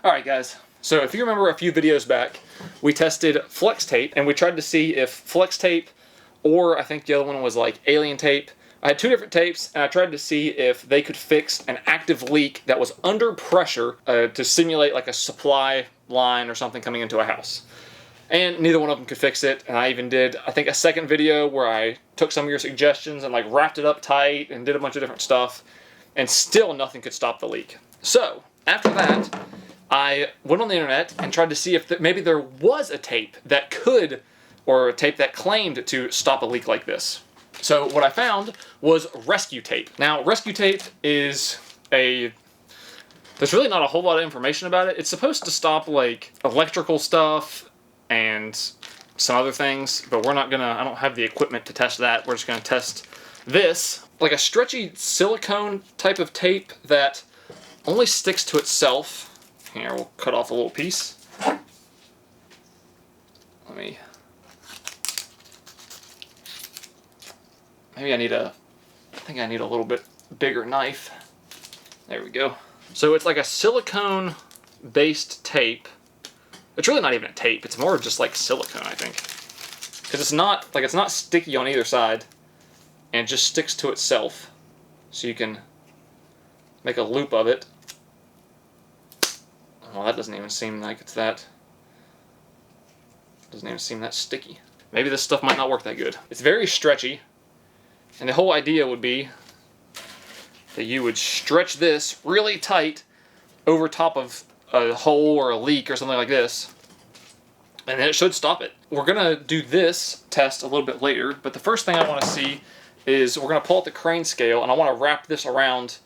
Alright guys, so if you remember a few videos back, we tested flex tape and we tried to see if flex tape or I think the other one was like alien tape. I had two different tapes and I tried to see if they could fix an active leak that was under pressure to simulate like a supply line or something coming into a house. And neither one of them could fix it, and I even did, I think, a second video where I took some of your suggestions and like wrapped it up tight and did a bunch of different stuff, and still nothing could stop the leak. So, after that, I went on the internet and tried to see if maybe there was a tape that could, or a tape that claimed to stop a leak like this. So what I found was rescue tape. Now, rescue tape is there's really not a whole lot of information about it. It's supposed to stop like electrical stuff and some other things, but I don't have the equipment to test that. We're just gonna test this, like a stretchy silicone type of tape that only sticks to itself. Here, we'll cut off a little piece. Maybe I think I need a little bit bigger knife. There we go. So it's like a silicone based tape. It's really not even a tape, it's more just like silicone, I think. Because it's not sticky on either side, and it just sticks to itself. So you can make a loop of it. Well, that doesn't even seem like it's that. Doesn't even seem that sticky. Maybe this stuff might not work that good. It's very stretchy, and the whole idea would be that you would stretch this really tight over top of a hole or a leak or something like this, and then it should stop it. We're gonna do this test a little bit later, but the first thing I want to see is we're gonna pull out the crane scale, and I want to wrap this around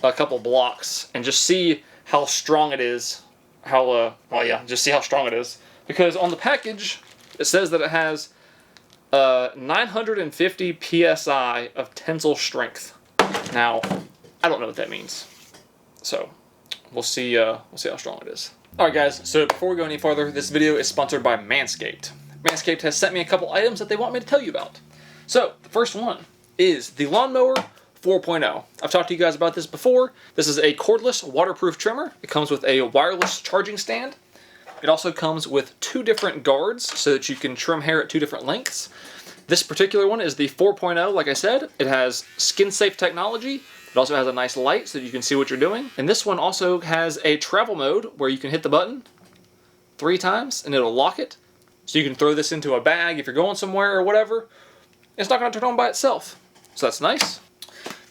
a couple blocks and just see how strong it is. Just see how strong it is. Because on the package it says that it has 950 psi of tensile strength. Now, I don't know what that means, so we'll see how strong it is. Alright guys, so before we go any farther, this video is sponsored by Manscaped. Manscaped has sent me a couple items that they want me to tell you about. So, the first one is the Lawnmower 4.0. I've talked to you guys about this before. This is a cordless, waterproof trimmer. It comes with a wireless charging stand. It also comes with two different guards so that you can trim hair at two different lengths. This particular one is the 4.0, like I said. It has skin-safe technology. It also has a nice light so that you can see what you're doing. And this one also has a travel mode where you can hit the button 3 times and it'll lock it. So you can throw this into a bag if you're going somewhere or whatever. It's not going to turn on by itself. So that's nice.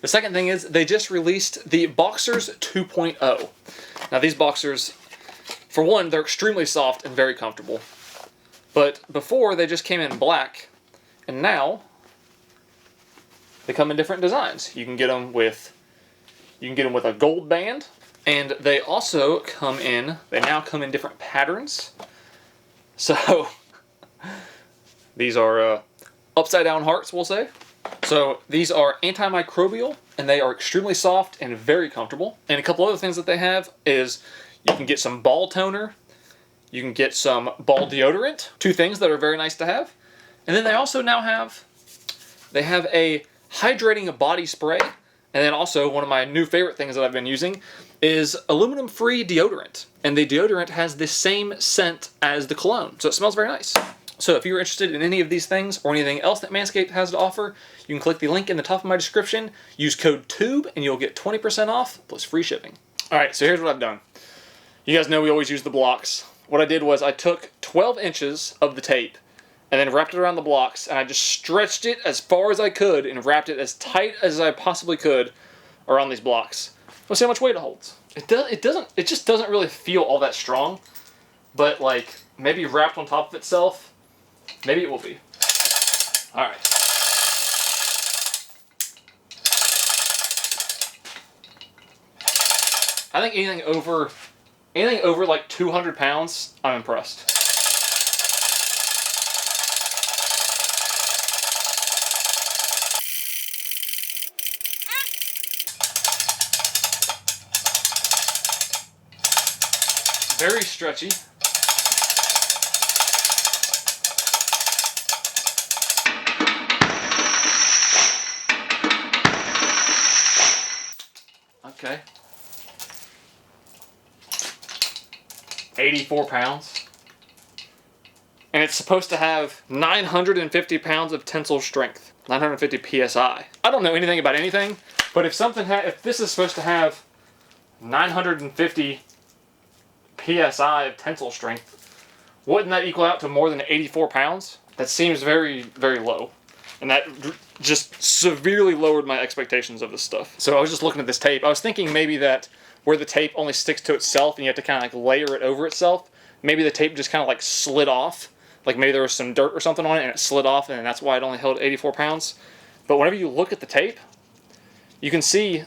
The second thing is they just released the Boxers 2.0. Now these Boxers, for one, they're extremely soft and very comfortable. But before they just came in black, and now they come in different designs. You can get them with a gold band, and they also now come in different patterns. So these are upside down hearts, we'll say. So these are antimicrobial, and they are extremely soft and very comfortable. And a couple other things that they have is you can get some ball toner, you can get some ball deodorant, 2 things that are very nice to have. And then they also now have a hydrating body spray, and then also one of my new favorite things that I've been using is aluminum-free deodorant. And the deodorant has the same scent as the cologne, so it smells very nice. So if you're interested in any of these things or anything else that Manscaped has to offer, you can click the link in the top of my description, use code TUBE, and you'll get 20% off plus free shipping. Alright, so here's what I've done. You guys know we always use the blocks. What I did was I took 12 inches of the tape and then wrapped it around the blocks, and I just stretched it as far as I could and wrapped it as tight as I possibly could around these blocks. Let's see how much weight it holds. It just doesn't really feel all that strong, but like maybe wrapped on top of itself, maybe it will be. Alright. I think anything over like 200 pounds, I'm impressed. Very stretchy. Okay. 84 pounds. And it's supposed to have 950 pounds of tensile strength. 950 PSI. I don't know anything about anything, but if this is supposed to have 950 PSI of tensile strength, wouldn't that equal out to more than 84 pounds? That seems very, very low. And that just severely lowered my expectations of this stuff. So I was just looking at this tape. I was thinking maybe that where the tape only sticks to itself and you have to kind of like layer it over itself, maybe the tape just kind of like slid off. Like maybe there was some dirt or something on it and it slid off and that's why it only held 84 pounds. But whenever you look at the tape, you can see,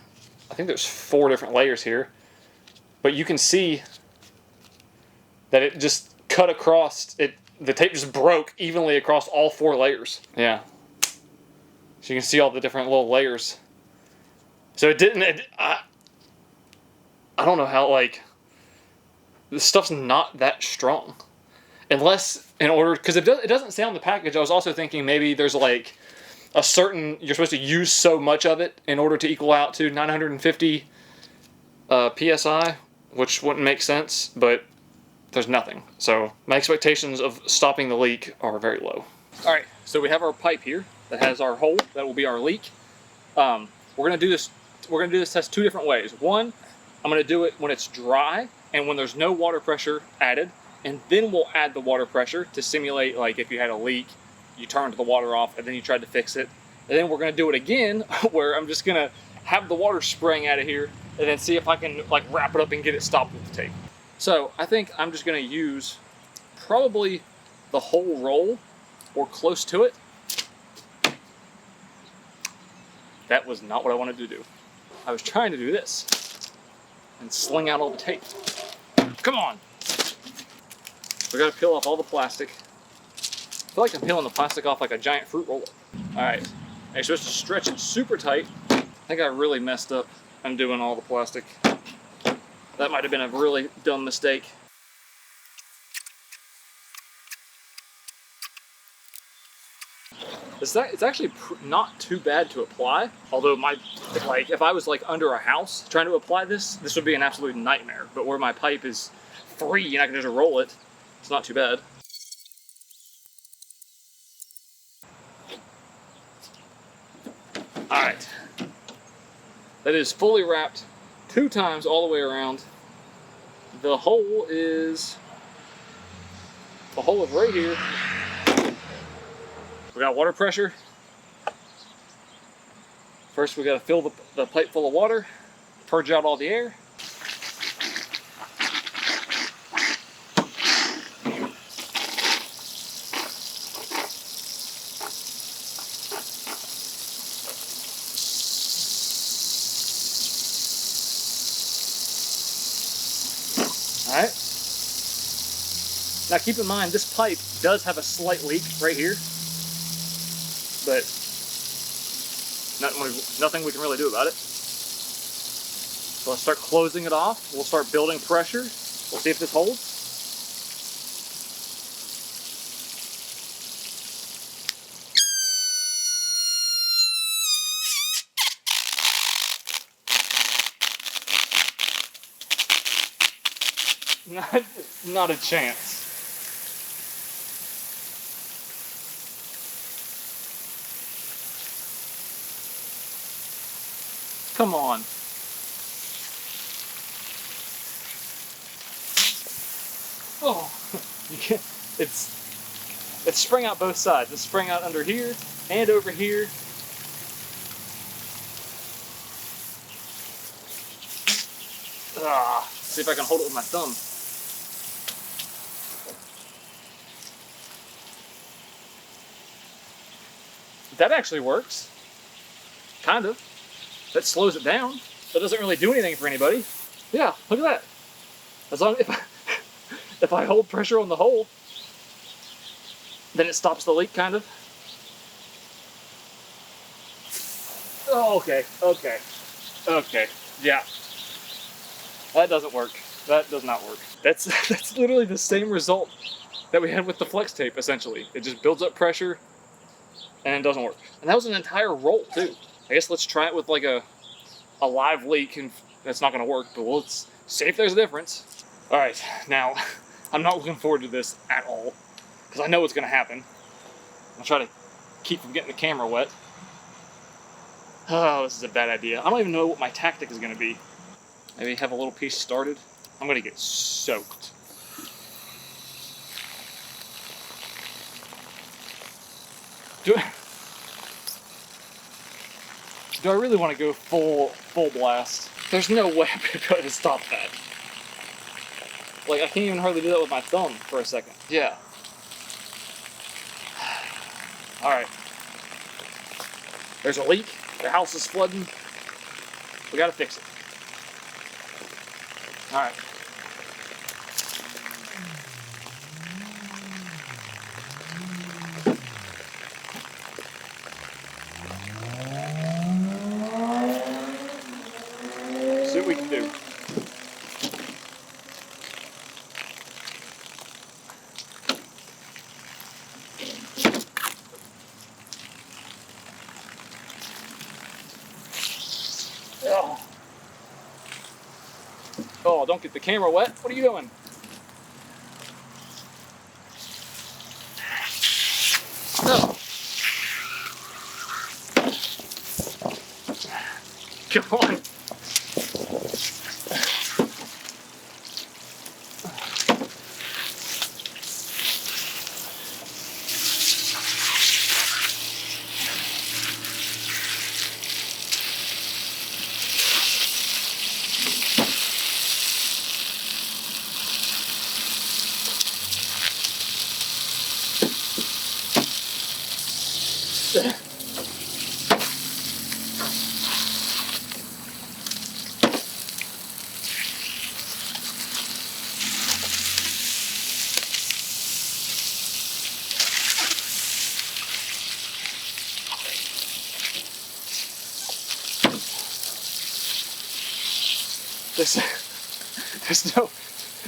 I think there's 4 different layers here, but you can see that it just cut across, the tape just broke evenly across all 4 layers. Yeah. So you can see all the different little layers. So it didn't, I don't know how, like, this stuff's not that strong. Unless, because it doesn't say on the package, I was also thinking maybe there's like a certain, you're supposed to use so much of it in order to equal out to 950 PSI, which wouldn't make sense, but there's nothing. So my expectations of stopping the leak are very low. All right, so we have our pipe here that has our hole, that will be our leak. We're gonna do this test 2 different ways. One, I'm gonna do it when it's dry and when there's no water pressure added. And then we'll add the water pressure to simulate, like if you had a leak, you turned the water off and then you tried to fix it. And then we're gonna do it again where I'm just gonna have the water spraying out of here and then see if I can like wrap it up and get it stopped with the tape. So I think I'm just gonna use probably the whole roll or close to it. That was not what I wanted to do. I was trying to do this and sling out all the tape. Come on. We gotta peel off all the plastic. I feel like I'm peeling the plastic off like a giant fruit roll-up. All right, you're supposed to stretch it super tight. I think I really messed up undoing all the plastic. That might have been a really dumb mistake. It's actually not too bad to apply. Although if I was like under a house trying to apply this would be an absolute nightmare. But where my pipe is free and I can just roll it, it's not too bad. All right, that is fully wrapped 2 times all the way around. The hole is right here. We got water pressure. First we gotta fill the pipe full of water, purge out all the air. Alright. Now keep in mind, this pipe does have a slight leak right here, but nothing we can really do about it. So let's start closing it off. We'll start building pressure. We'll see if this holds. Not a chance. Come on. Oh, you can't, it's spraying out both sides. It's spraying out under here and over here. See if I can hold it with my thumb. That actually works. Kind of. That slows it down. That doesn't really do anything for anybody. Yeah, look at that. As long as if I hold pressure on the hole, then it stops the leak, kind of. Oh, okay. Yeah. That doesn't work. That does not work. That's literally the same result that we had with the flex tape, essentially. It just builds up pressure and it doesn't work. And that was an entire roll, too. I guess let's try it with like a live leak, and that's not gonna work, but let's see if there's a difference. All right, now I'm not looking forward to this at all because I know what's gonna happen. I'll try to keep from getting the camera wet. Oh, this is a bad idea. I don't even know what my tactic is gonna be. Maybe have a little piece started. I'm gonna get soaked. Do I really want to go full blast? There's no way I'm going to stop that. Like, I can't even hardly do that with my thumb for a second. Yeah. Alright. There's a leak. The house is flooding. We gotta fix it. Alright. See what we can do. Oh, don't get the camera wet. What are you doing? Oh. Come on.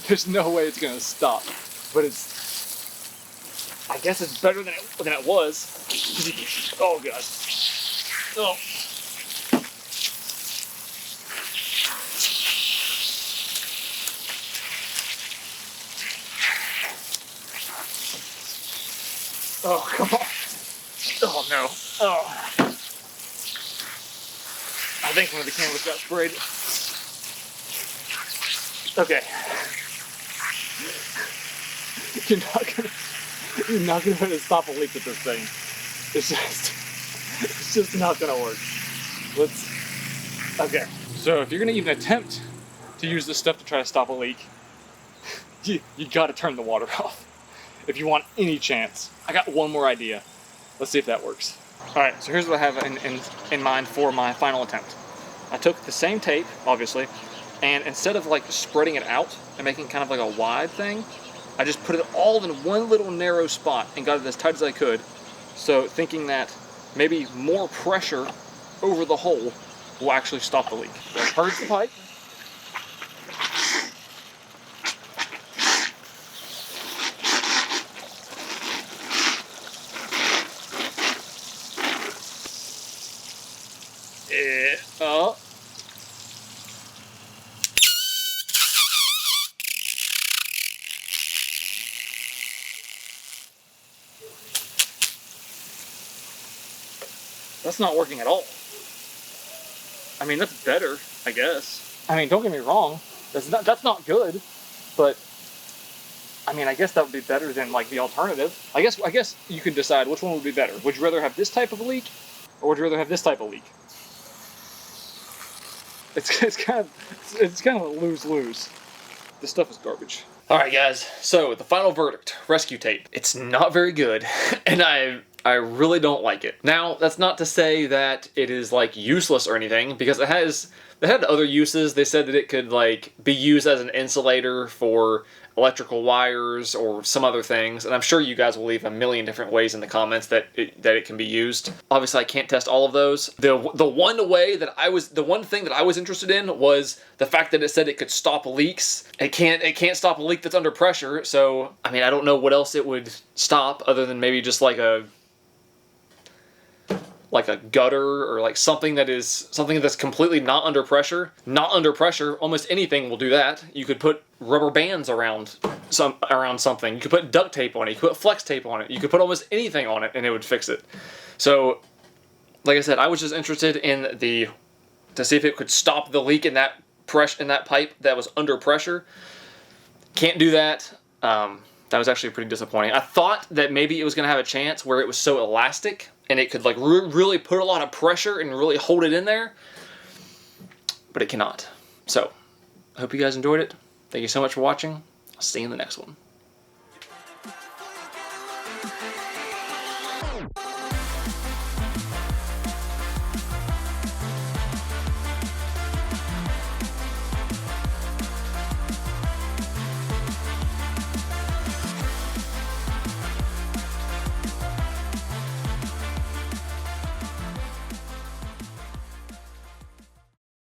There's no way it's gonna stop, but I guess it's better than it was. Oh god. Oh. Oh, come on. Oh no. Oh. I think one of the cameras got sprayed. Okay. You're not gonna be able to stop a leak with this thing. It's just not gonna work. Okay. So if you're gonna even attempt to use this stuff to try to stop a leak, you gotta turn the water off. If you want any chance. I got one more idea. Let's see if that works. All right, so here's what I have in mind for my final attempt. I took the same tape, obviously, and instead of like spreading it out and making kind of like a wide thing, I just put it all in one little narrow spot and got it as tight as I could. So thinking that maybe more pressure over the hole will actually stop the leak. So purge the pipe. Oh. That's not working at all. I mean, that's better, I guess. I mean, don't get me wrong. That's not good, but I mean, I guess that would be better than like the alternative. I guess you could decide which one would be better. Would you rather have this type of leak, or would you rather have this type of leak? It's kind of a lose-lose. This stuff is garbage. All right, guys. So the final verdict: rescue tape. It's not very good, and I really don't like it. Now, that's not to say that it is like useless or anything, because it had other uses. They said that it could like be used as an insulator for electrical wires or some other things, and I'm sure you guys will leave a million different ways in the comments that it can be used. Obviously, I can't test all of those. The one thing that I was interested in was the fact that it said it could stop leaks. It can't stop a leak that's under pressure. So I mean, I don't know what else it would stop other than maybe just like a like a gutter or like something that's completely not under pressure. Not under pressure, almost anything will do that. You could put rubber bands around something. You could put duct tape on it. You could put flex tape on it. You could put almost anything on it and it would fix it. So, like I said, I was just interested in to see if it could stop the leak in that pipe that was under pressure. Can't do that. That was actually pretty disappointing. I thought that maybe it was going to have a chance where it was so elastic and it could like really put a lot of pressure and really hold it in there, but it cannot. So, I hope you guys enjoyed it. Thank you so much for watching. I'll see you in the next one.